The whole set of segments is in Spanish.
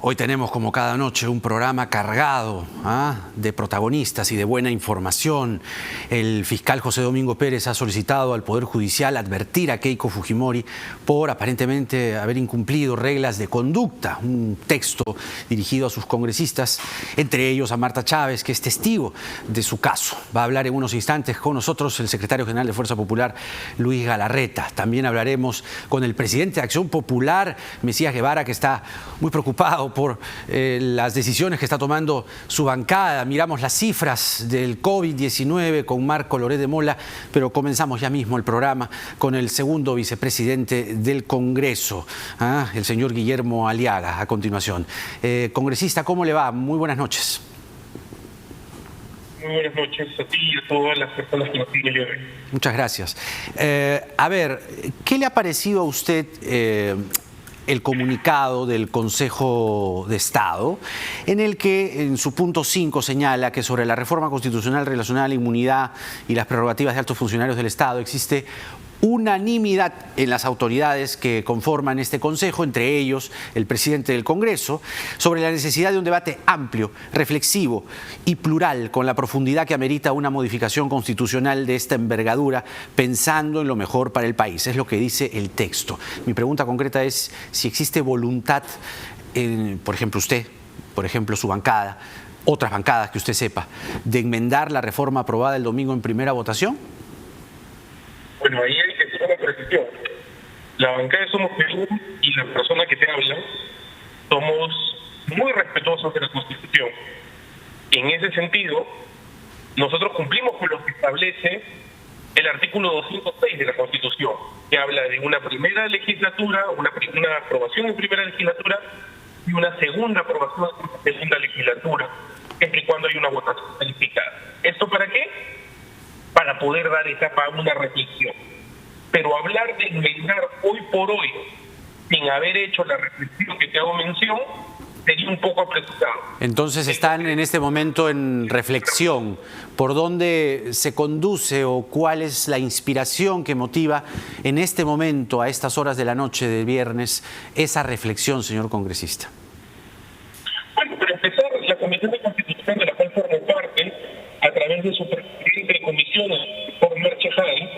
Hoy tenemos, como cada noche, un programa cargado de protagonistas y de buena información. El fiscal José Domingo Pérez ha solicitado al Poder Judicial advertir a Keiko Fujimori por aparentemente haber incumplido reglas de conducta. Un texto dirigido a sus congresistas, entre ellos a Marta Chávez, que es testigo de su caso. Va a hablar en unos instantes con nosotros el secretario general de Fuerza Popular, Luis Galarreta. También hablaremos con el presidente de Acción Popular, Mesías Guevara, que está muy preocupado por las decisiones que está tomando su bancada. Miramos las cifras del COVID-19 con Marco Loret de Mola, pero comenzamos ya mismo el programa con el segundo vicepresidente del Congreso, el señor Guillermo Aliaga, a continuación. Congresista, ¿cómo le va? Muy buenas noches. Muy buenas noches a ti y a todas las personas que nos siguen hoy. Muchas gracias. A ver, ¿qué le ha parecido a usted el comunicado del Consejo de Estado, en el que en su punto 5 señala que sobre la reforma constitucional relacionada a la inmunidad y las prerrogativas de altos funcionarios del Estado existe unanimidad en las autoridades que conforman este Consejo, entre ellos el presidente del Congreso, sobre la necesidad de un debate amplio, reflexivo y plural con la profundidad que amerita una modificación constitucional de esta envergadura, pensando en lo mejor para el país? Es lo que dice el texto. Mi pregunta concreta es si existe voluntad, por ejemplo usted, por ejemplo su bancada, otras bancadas que usted sepa, de enmendar la reforma aprobada el domingo en primera votación. Bueno, ahí hay que hacer una precisión. La bancada de Somos Perú y la persona que te habla somos muy respetuosos de la Constitución. En ese sentido, nosotros cumplimos con lo que establece el artículo 206 de la Constitución, que habla de una primera legislatura, una aprobación en primera legislatura y una segunda aprobación en segunda legislatura, siempre y cuando hay una votación calificada. ¿Esto para qué? Para poder dar etapa a una reflexión. Pero hablar de enmendar hoy por hoy, sin haber hecho la reflexión que te hago mención, sería un poco apresurado. Entonces están en este momento en reflexión. ¿Por dónde se conduce o cuál es la inspiración que motiva en este momento, a estas horas de la noche del viernes, esa reflexión, señor congresista? Bueno, para empezar, la Comisión de Constitución, de la cual formo parte, a través de su presidente de comisiones, por Merchejay,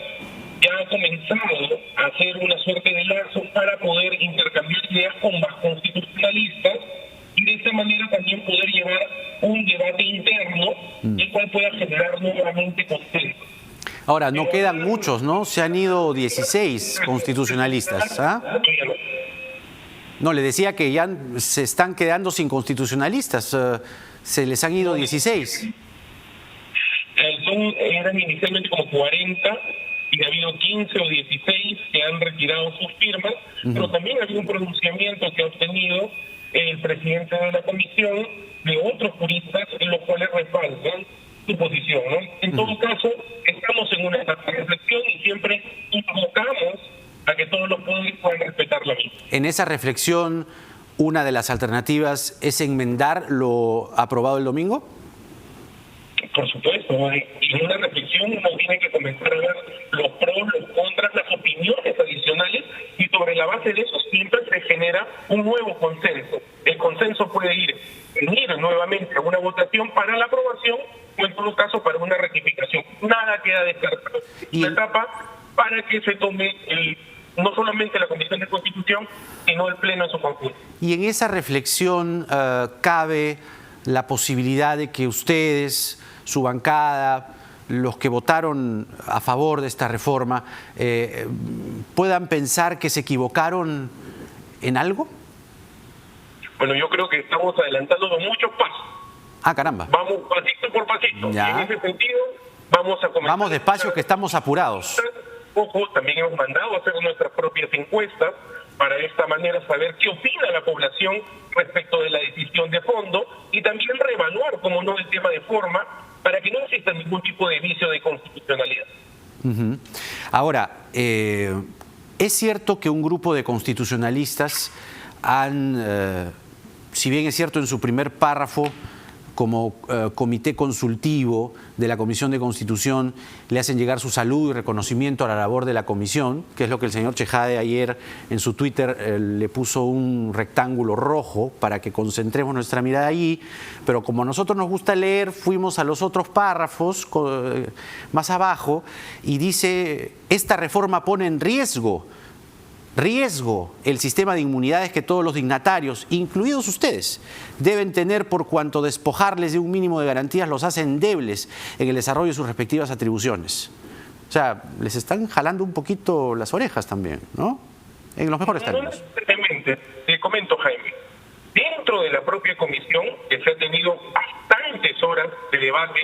ya ha comenzado a hacer una suerte de lazo para poder intercambiar ideas con más constitucionalistas y de esa manera también poder llevar un debate interno el cual pueda generar nuevamente consenso. Ahora, no quedan muchos, ¿no? Se han ido 16 constitucionalistas. No, le decía que ya se están quedando sin constitucionalistas. Se les han ido 16. Eran inicialmente como 40 y ha habido 15 o 16 que han retirado sus firmas, pero también ha habido un pronunciamiento que ha obtenido el presidente de la comisión de otros juristas en los cuales respaldan su posición, ¿no? En todo caso, estamos en una etapa de reflexión y siempre invocamos a que todos los poderes puedan respetar la misma. En esa reflexión, una de las alternativas es enmendar lo aprobado el domingo. Por supuesto, en una reflexión uno tiene que comenzar a ver los pros, los contras, las opiniones adicionales y sobre la base de eso siempre se genera un nuevo consenso. El consenso puede ir nuevamente a una votación para la aprobación o en todo caso para una rectificación. Nada queda descartado. Es una etapa para que se tome no solamente la Comisión de Constitución, sino el Pleno en su conjunto. Y en esa reflexión cabe la posibilidad de que ustedes, su bancada, los que votaron a favor de esta reforma, puedan pensar que se equivocaron en algo? Bueno, yo creo que estamos adelantándonos muchos pasos. Ah, caramba. Vamos pasito por pasito. Ya. Y en ese sentido, vamos a comenzar. Vamos despacio, que estamos apurados. Ojo, también hemos mandado a hacer nuestras propias encuestas para de esta manera saber qué opina la población respecto de la decisión de fondo y también reevaluar, como no, el tema de forma, para que no exista ningún tipo de vicio de constitucionalidad. Ahora, es cierto que un grupo de constitucionalistas han, si bien es cierto en su primer párrafo, como comité consultivo de la Comisión de Constitución, le hacen llegar su saludo y reconocimiento a la labor de la comisión, que es lo que el señor Chejade ayer en su Twitter le puso un rectángulo rojo para que concentremos nuestra mirada allí, pero como a nosotros nos gusta leer, fuimos a los otros párrafos más abajo y dice: esta reforma pone en riesgo el sistema de inmunidades que todos los dignatarios, incluidos ustedes, deben tener, por cuanto despojarles de un mínimo de garantías los hace endebles en el desarrollo de sus respectivas atribuciones. O sea, les están jalando un poquito las orejas también, ¿no? En los mejores términos. Exactamente. Te comento, Jaime. Dentro de la propia comisión, que se ha tenido bastantes horas de debate,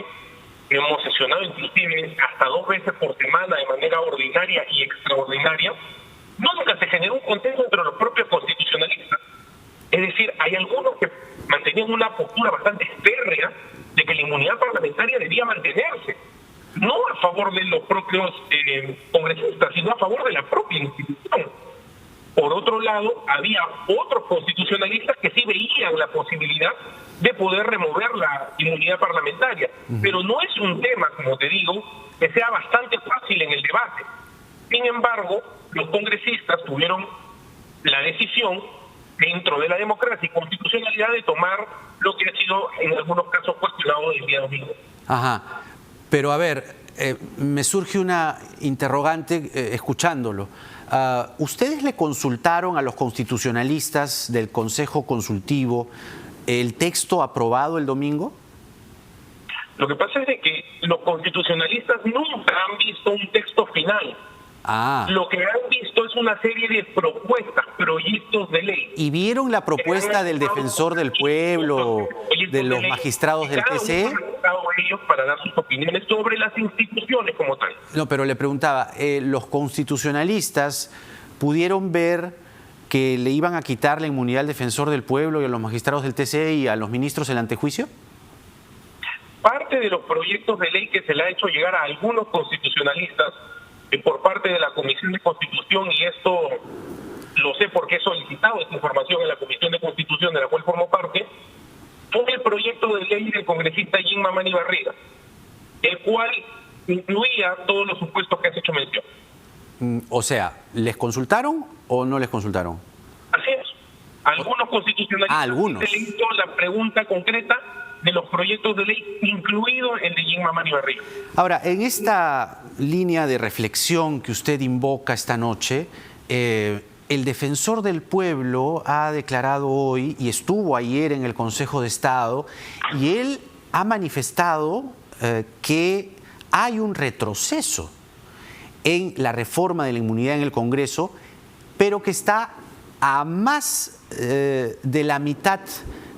hemos sesionado inclusive hasta 2 veces por semana de manera ordinaria y extraordinaria, nunca se generó un consenso entre los propios constitucionalistas. Es decir, hay algunos que mantenían una postura bastante férrea de que la inmunidad parlamentaria debía mantenerse, no a favor de los propios congresistas, sino a favor de la propia institución. Por otro lado, había otros constitucionalistas que sí veían la posibilidad de poder remover la inmunidad parlamentaria. Pero no es un tema, como te digo, que sea bastante fácil en el debate. Sin embargo, los congresistas tuvieron la decisión, dentro de la democracia y constitucionalidad, de tomar lo que ha sido en algunos casos cuestionado el día domingo. Ajá, pero a ver, me surge una interrogante escuchándolo. ¿Ustedes le consultaron a los constitucionalistas del Consejo Consultivo el texto aprobado el domingo? Lo que pasa es de que los constitucionalistas nunca han visto un texto final. Lo que han visto es una serie de propuestas, proyectos de ley. ¿Y vieron la propuesta del defensor del pueblo, de los magistrados del TCE? Ellos para dar sus opiniones sobre las instituciones como tal. No, pero le preguntaba, ¿los constitucionalistas pudieron ver que le iban a quitar la inmunidad al defensor del pueblo y a los magistrados del TCE y a los ministros el antejuicio? Parte de los proyectos de ley que se le ha hecho llegar a algunos constitucionalistas por parte de la Comisión de Constitución, y esto lo sé porque he solicitado esta información en la Comisión de Constitución de la cual formo parte, fue el proyecto de ley del congresista Jim Mamani Barriga, el cual incluía todos los supuestos que has hecho mención. O sea, ¿les consultaron o no les consultaron? Así es. Algunos constitucionalistas se le hizo la pregunta concreta de los proyectos de ley, incluido el de Jim Mamani Barriga. Ahora, en esta línea de reflexión que usted invoca esta noche, el defensor del pueblo ha declarado hoy, y estuvo ayer en el Consejo de Estado, y él ha manifestado que hay un retroceso en la reforma de la inmunidad en el Congreso, pero que está a más de la mitad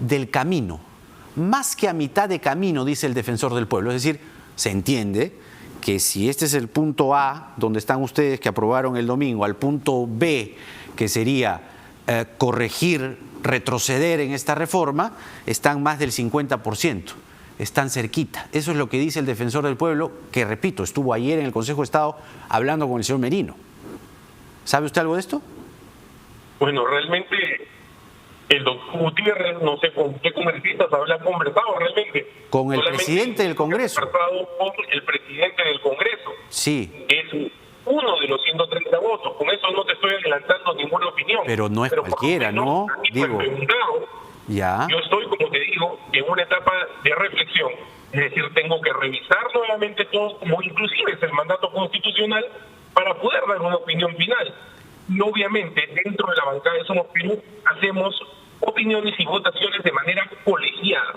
del camino. Más que a mitad de camino, dice el defensor del pueblo. Es decir, se entiende que si este es el punto A, donde están ustedes que aprobaron el domingo, al punto B, que sería corregir, retroceder en esta reforma, están más del 50%, están cerquita. Eso es lo que dice el defensor del pueblo, que repito, estuvo ayer en el Consejo de Estado hablando con el señor Merino. ¿Sabe usted algo de esto? Bueno, realmente el doctor Gutiérrez, no sé con qué congresistas habrá conversado realmente. Con el presidente del Congreso. Con el presidente del Congreso. Sí. Que es uno de los 130 votos. Con eso no te estoy adelantando ninguna opinión. Pero no es cualquiera, ¿no? Digo, ya. Yo estoy, como te digo, en una etapa de reflexión. Es decir, tengo que revisar nuevamente todo, como inclusive es el mandato constitucional, para poder dar una opinión final. Y obviamente, dentro de la bancada de Somos Perú, hacemos opiniones y votaciones de manera colegiada.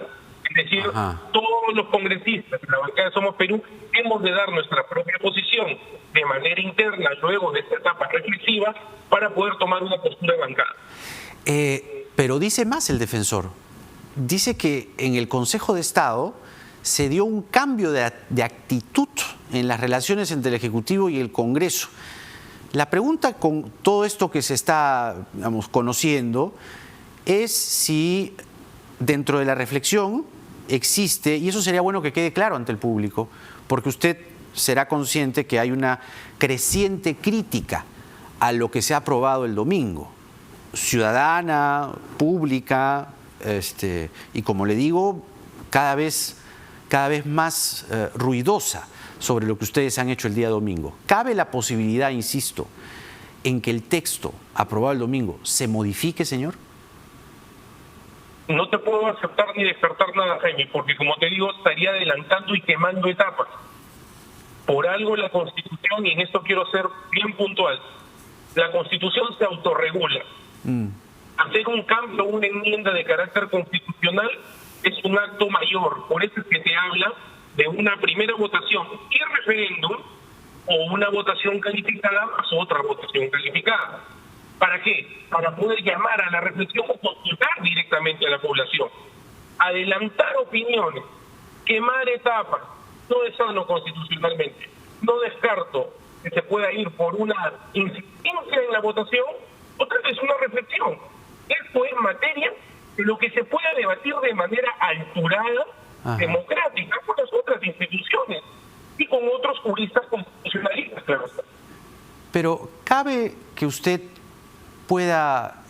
Es decir, todos los congresistas de la bancada de Somos Perú hemos de dar nuestra propia posición de manera interna luego de esta etapa reflexiva para poder tomar una postura de bancada. Pero dice más el defensor. Dice que en el Consejo de Estado se dio un cambio de actitud en las relaciones entre el Ejecutivo y el Congreso. La pregunta con todo esto que se está, digamos, conociendo es si dentro de la reflexión existe, y eso sería bueno que quede claro ante el público, porque usted será consciente que hay una creciente crítica a lo que se ha aprobado el domingo, ciudadana, pública, y como le digo, cada vez más ruidosa sobre lo que ustedes han hecho el día domingo. ¿Cabe la posibilidad, insisto, en que el texto aprobado el domingo se modifique, señor? No te puedo aceptar ni descartar nada, Jaime, porque como te digo, estaría adelantando y quemando etapas. Por algo la Constitución, y en esto quiero ser bien puntual, la Constitución se autorregula. Hacer un cambio, una enmienda de carácter constitucional es un acto mayor. Por eso es que te habla de una primera votación y referéndum, o una votación calificada más otra votación calificada. ¿Para qué? Para poder llamar a la reflexión o consultar directamente a la población. Adelantar opiniones, quemar etapas, no es sano constitucionalmente. No descarto que se pueda ir por una insistencia en la votación o tal vez una reflexión. Esto es materia de lo que se pueda debatir de manera alturada, democrática, con las otras instituciones y con otros juristas constitucionalistas, claro. Pero ¿cabe que usted pueda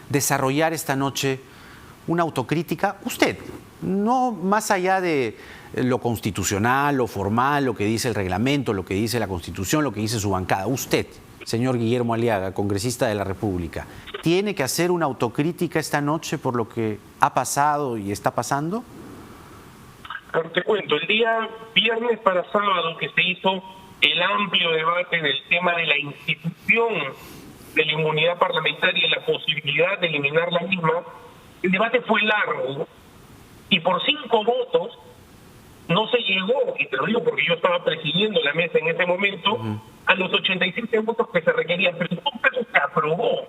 desarrollar esta noche una autocrítica? Usted, no más allá de lo constitucional, lo formal, lo que dice el reglamento, lo que dice la Constitución, lo que dice su bancada. Usted, señor Guillermo Aliaga, congresista de la República, ¿tiene que hacer una autocrítica esta noche por lo que ha pasado y está pasando? Pero te cuento, el día viernes para sábado que se hizo el amplio debate del tema de la institución de la inmunidad parlamentaria y la posibilidad de eliminar la misma, el debate fue largo y por 5 votos no se llegó, y te lo digo porque yo estaba presidiendo la mesa en ese momento, a los 87 votos que se requerían, pero en todo caso se aprobó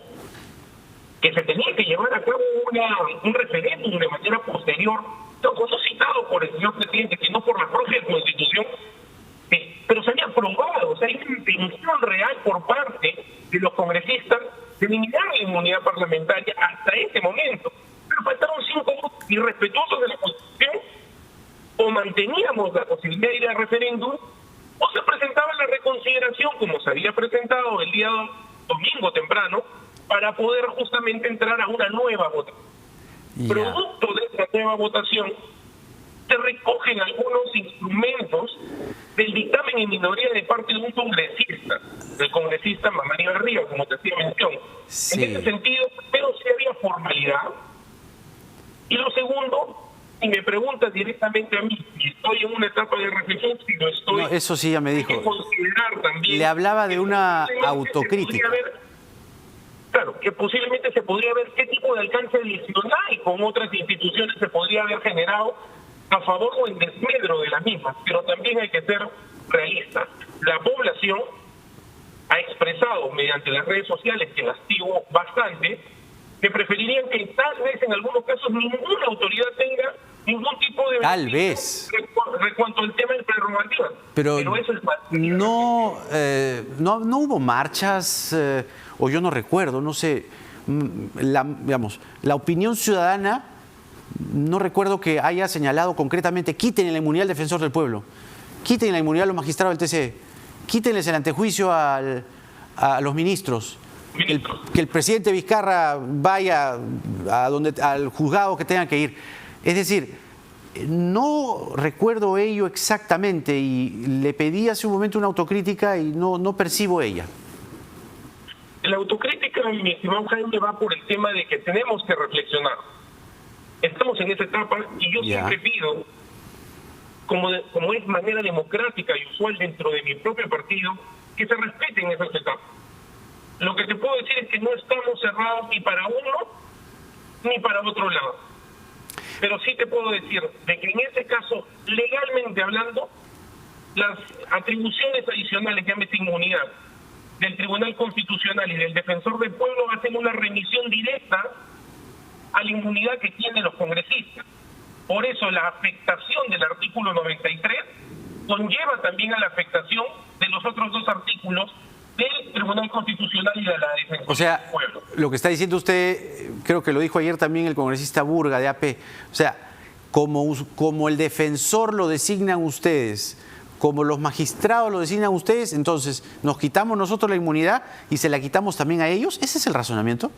que se tenía que llevar a cabo un referéndum de manera posterior, no citado por el señor presidente, sino por la propia Constitución, pero se había aprobado. O sea, hay una intención real por parte de los congresistas de eliminar la inmunidad parlamentaria hasta ese momento. Pero faltaron 5 votos irrespetuosos de la Constitución. O manteníamos la posibilidad de ir al referéndum, o se presentaba la reconsideración, como se había presentado el día domingo temprano, para poder justamente entrar a una nueva votación. Producto de esta nueva votación, se recogen algunos instrumentos del dictamen en minoría de parte de un congresista, del congresista Mario Río, como te hacía mención. Sí. En ese sentido, pero sí había formalidad. Y lo segundo, si me preguntas directamente a mí, si estoy en una etapa de reflexión, si lo estoy... No, eso sí ya me dijo. Hay que considerar también... Le hablaba de una autocrítica. Claro, que posiblemente se podría ver qué tipo de alcance adicional con otras instituciones se podría haber generado a favor o en desmedro de la misma, pero también hay que ser realistas. La población ha expresado mediante las redes sociales, que las sigo bastante, que preferirían que tal vez en algunos casos ninguna autoridad tenga ningún tipo de... Tal vez. En cuanto al tema de prerrogativas. Pero eso es no hubo marchas... o yo no recuerdo, no sé, la opinión ciudadana, no recuerdo que haya señalado concretamente, quiten la inmunidad al defensor del pueblo, quiten la inmunidad a los magistrados del TC, quítenles el antejuicio a los ministros, que el presidente Vizcarra vaya al juzgado que tenga que ir. Es decir, no recuerdo ello exactamente y le pedí hace un momento una autocrítica y no percibo ella. La autocrítica, mi estimado Jaime, va por el tema de que tenemos que reflexionar. Estamos en esa etapa y yo siempre pido, como es manera democrática y usual dentro de mi propio partido, que se respeten esas etapas. Lo que te puedo decir es que no estamos cerrados ni para uno ni para otro lado. Pero sí te puedo decir de que en ese caso, legalmente hablando, las atribuciones adicionales, llámese inmunidad, del Tribunal Constitucional y del Defensor del Pueblo hacen una remisión directa a la inmunidad que tienen los congresistas. Por eso la afectación del artículo 93 conlleva también a la afectación de los otros 2 artículos del Tribunal Constitucional y de la Defensoría del Pueblo. Lo que está diciendo usted, creo que lo dijo ayer también el congresista Burga de AP, o sea, como el defensor lo designan ustedes, como los magistrados lo designan ustedes, entonces nos quitamos nosotros la inmunidad y se la quitamos también a ellos. ¿Ese es el razonamiento?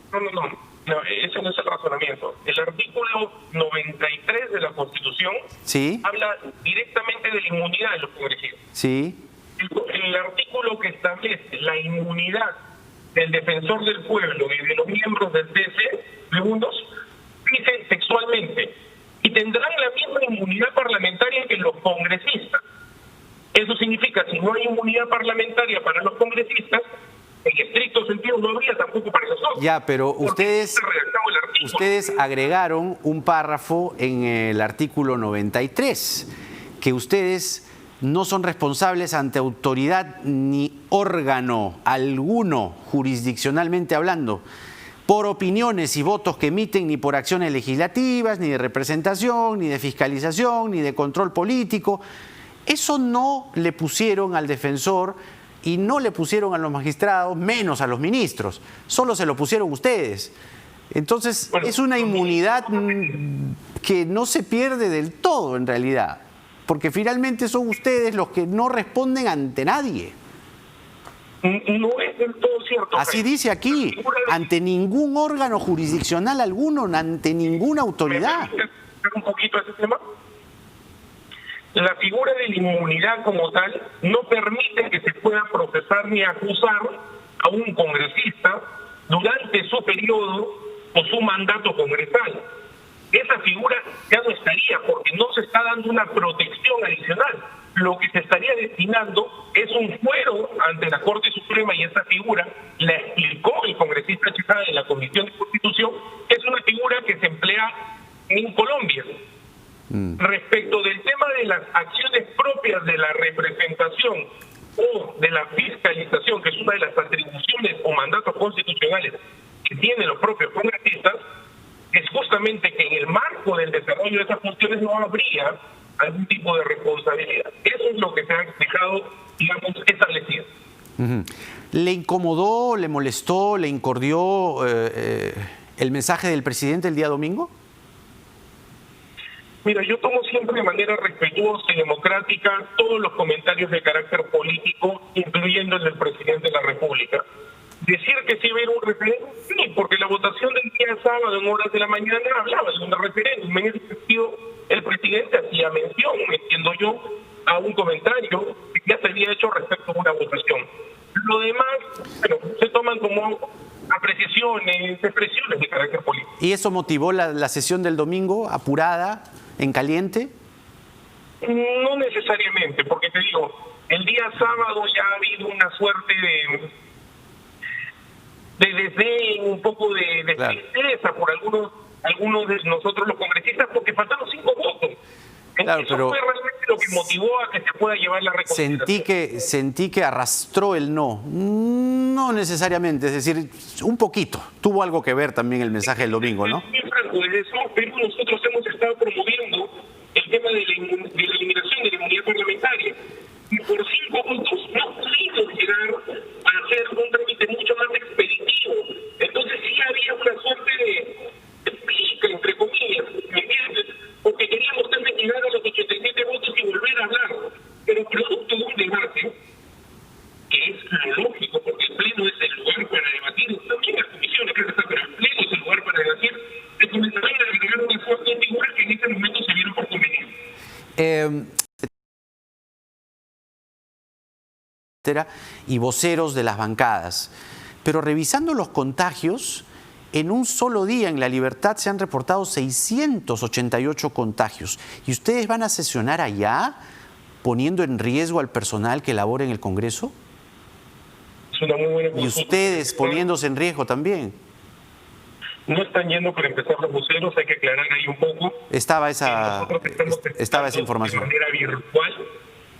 No, ese no es el razonamiento. El artículo 93 de la Constitución habla directamente de la inmunidad de los congresistas. Sí. El artículo que establece la inmunidad del defensor del pueblo y de los miembros del TC, segundos, dice textualmente, y tendrán la misma inmunidad parlamentaria que los congresistas. Eso significa, si no hay inmunidad parlamentaria para los congresistas, en estricto sentido no habría tampoco para nosotros. Ya, pero ustedes agregaron un párrafo en el artículo 93, que ustedes no son responsables ante autoridad ni órgano alguno, jurisdiccionalmente hablando, por opiniones y votos que emiten, ni por acciones legislativas, ni de representación, ni de fiscalización, ni de control político. Eso no le pusieron al defensor y no le pusieron a los magistrados, menos a los ministros. Solo se lo pusieron ustedes. Entonces, es una inmunidad que no se pierde del todo, en realidad. Porque finalmente son ustedes los que no responden ante nadie. No es del todo cierto. Así dice aquí, ante ningún órgano jurisdiccional alguno, ante ninguna autoridad. ¿Me permites un poquito ese tema? La figura de la inmunidad como tal no permite que se pueda procesar ni acusar a un congresista durante su periodo o su mandato congresal. Esa figura ya no estaría porque no se está dando una protección adicional. Lo que se estaría destinando es un fuero ante la Corte Suprema y esa figura la explicó el congresista Chejade en la Comisión de Constitución. Es una figura que se emplea en Colombia. Respecto del tema de las acciones propias de la representación o de la fiscalización, que es una de las atribuciones o mandatos constitucionales que tienen los propios congresistas, es justamente que en el marco del desarrollo de esas funciones no habría algún tipo de responsabilidad. Eso es lo que se ha dejado, digamos, establecido. ¿Le incomodó, le molestó, le incordió el mensaje del presidente el día domingo? Mira, yo tomo siempre de manera respetuosa y democrática todos los comentarios de carácter político, incluyendo el del presidente de la República. Decir que sí hubiera un referéndum, sí, porque la votación del día sábado en horas de la mañana hablaba de un referéndum. En ese sentido, el presidente hacía mención, entiendo yo, a un comentario que ya se había hecho respecto a una votación. Lo demás, bueno, se toman como apreciaciones, expresiones de carácter político. ¿Y eso motivó la sesión del domingo, apurada, en caliente? No necesariamente, porque te digo, el día sábado ya ha habido una suerte de desdén, un poco de tristeza por algunos de nosotros los congresistas, porque faltaron 5 votos. Claro, eso fue realmente lo que motivó a que se pueda llevar la reconciliación. Sentí que arrastró el no. No necesariamente, es decir, un poquito. Tuvo algo que ver también el mensaje del domingo, ¿no? Bien franco, desde eso, pero nosotros hemos estado promoviendo el tema de la eliminación de la inmunidad parlamentaria. Y por 5 votos no pudimos llegar a hacer un trámite mucho más expeditivo. Entonces sí había una suerte de pica, entre comillas, ¿me entiendes? Porque queríamos también llegar a los 87 votos y volver a hablar. Pero producto de un debate, que es lo lógico, porque el Pleno es el lugar para debatir, también las comisiones, creo que está, pero el Pleno es el lugar para debatir, se comenzaron a agregar una suerte de figuras que en este momento se vieron por conveniente. Y voceros de las bancadas. Pero revisando los contagios, en un solo día en La Libertad se han reportado 688 contagios. ¿Y ustedes van a sesionar allá poniendo en riesgo al personal que labora en el Congreso? Es una muy buena consulta. Y ustedes poniéndose en riesgo también. No están yendo para empezar los voceros, hay que aclarar ahí un poco. Estaba esa información. De manera virtual.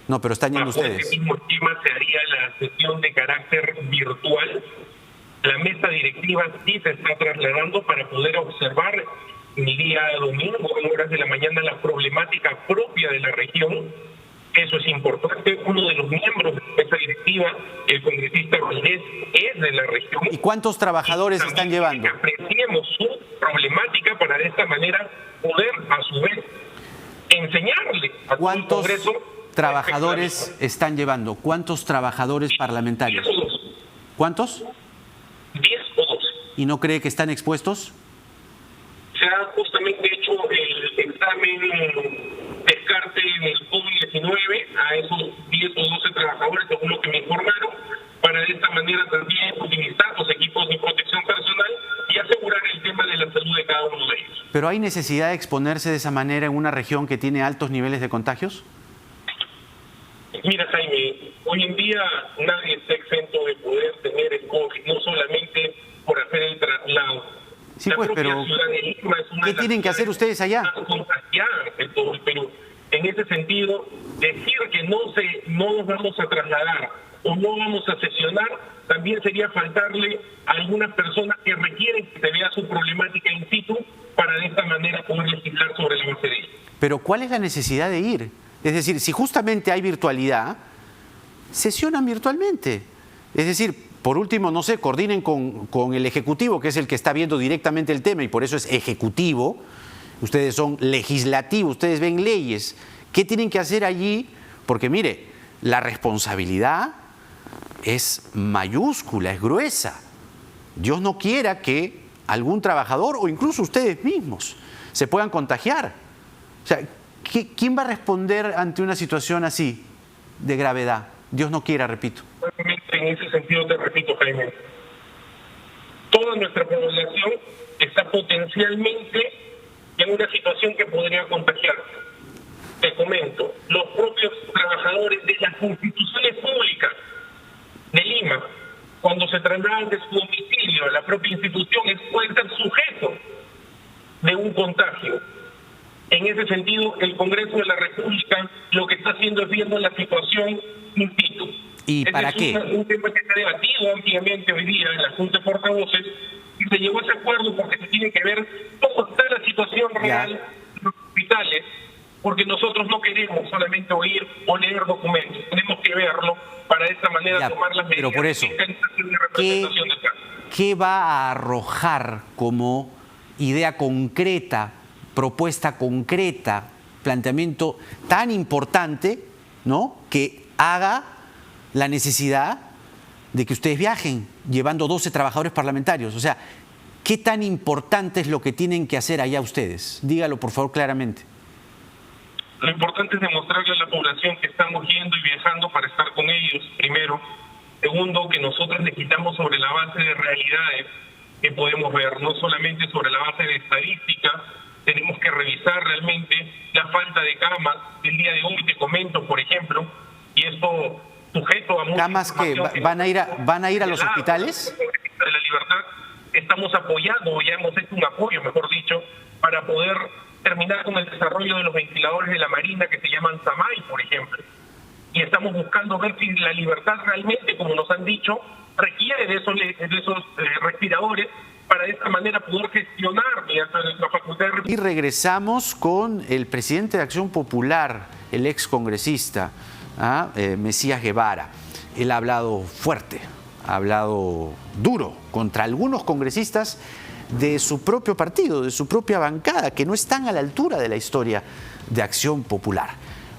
No, pero están yendo ustedes. Ese mismo esquema se haría la sesión de carácter virtual. La mesa directiva sí se está trasladando para poder observar el día domingo, en horas de la mañana, la problemática propia de la región. Eso es importante. Uno de los miembros de la mesa directiva, el congresista Valdés, es de la región. ¿Y cuántos trabajadores están llevando? Apreciemos su problemática para de esta manera poder, a su vez, enseñarle a todo el Congreso trabajadores están llevando? ¿Cuántos trabajadores parlamentarios? 10 o 12. ¿Cuántos? 10 o 12. ¿Y no cree que están expuestos? Se ha justamente hecho el examen descarte del COVID-19 a esos 10 o 12 trabajadores, según lo que me informaron, para de esta manera también utilizar los equipos de protección personal y asegurar el tema de la salud de cada uno de ellos. ¿Pero hay necesidad de exponerse de esa manera en una región que tiene altos niveles de contagios? Mira, Jaime, hoy en día nadie está exento de poder tener el COVID, no solamente por hacer el traslado. Sí, La pues, propia pero ciudad de Lima es una ¿qué de las tienen que hacer ustedes allá? más contagiadas de todo el Perú. En ese sentido, decir que no nos vamos a trasladar o no vamos a sesionar, también sería faltarle a algunas personas que requieren que se vea su problemática in situ para de esta manera poder legislar sobre la base de ello. Pero ¿cuál es la necesidad de ir? Es decir, si justamente hay virtualidad, sesionan virtualmente. Es decir, por último, no sé, coordinen con el Ejecutivo, que es el que está viendo directamente el tema y por eso es Ejecutivo. Ustedes son legislativos, ustedes ven leyes. ¿Qué tienen que hacer allí? Porque mire, la responsabilidad es mayúscula, es gruesa. Dios no quiera que algún trabajador o incluso ustedes mismos se puedan contagiar. O sea, ¿quién va a responder ante una situación así de gravedad? Dios no quiera, repito. En ese sentido te repito, Jaime, toda nuestra población está potencialmente en una situación que podría contagiarse. Te comento, los propios trabajadores de las instituciones públicas de Lima, cuando se trasladan de su domicilio a la propia institución, pueden ser sujetos de un contagio. En ese sentido, el Congreso de la República lo que está haciendo es viendo la situación in situ. ¿Y para qué? Es un tema que se ha debatido ampliamente hoy día en la Junta de Portavoces y se llegó a ese acuerdo porque se tiene que ver cómo está la situación real en los hospitales, porque nosotros no queremos solamente oír o leer documentos, tenemos que verlo para de esta manera tomar las medidas. Pero por eso, de representación del caso. ¿Qué va a arrojar como idea concreta, propuesta concreta, planteamiento tan importante, ¿no?, que haga la necesidad de que ustedes viajen llevando 12 trabajadores parlamentarios? O sea, ¿qué tan importante es lo que tienen que hacer allá ustedes? Dígalo, por favor, claramente. Lo importante es demostrarle a la población que estamos yendo y viajando para estar con ellos, primero. Segundo, que nosotros legislamos sobre la base de realidades que podemos ver, no solamente sobre la base de estadísticas. Tenemos que revisar realmente la falta de camas. El día de hoy te comento, por ejemplo, y esto sujeto a mucha ¿Camas que van a ir a los hospitales? De la Libertad, estamos apoyando, ya hemos hecho un apoyo, mejor dicho, para poder terminar con el desarrollo de los ventiladores de la Marina que se llaman SAMAI, por ejemplo. Y estamos buscando ver si la Libertad realmente, como nos han dicho, requiere de esos respiradores para de esta manera poder gestionar mediante nuestra facultad de... Y regresamos con el presidente de Acción Popular, el ex congresista, Mesías Guevara. Él ha hablado fuerte, ha hablado duro contra algunos congresistas de su propio partido, de su propia bancada, que no están a la altura de la historia de Acción Popular.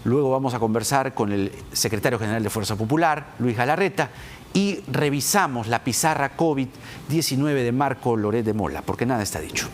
Luego vamos a conversar con el secretario general de Fuerza Popular, Luis Galarreta, y revisamos la pizarra COVID-19 de Marco Loret de Mola, porque nada está dicho.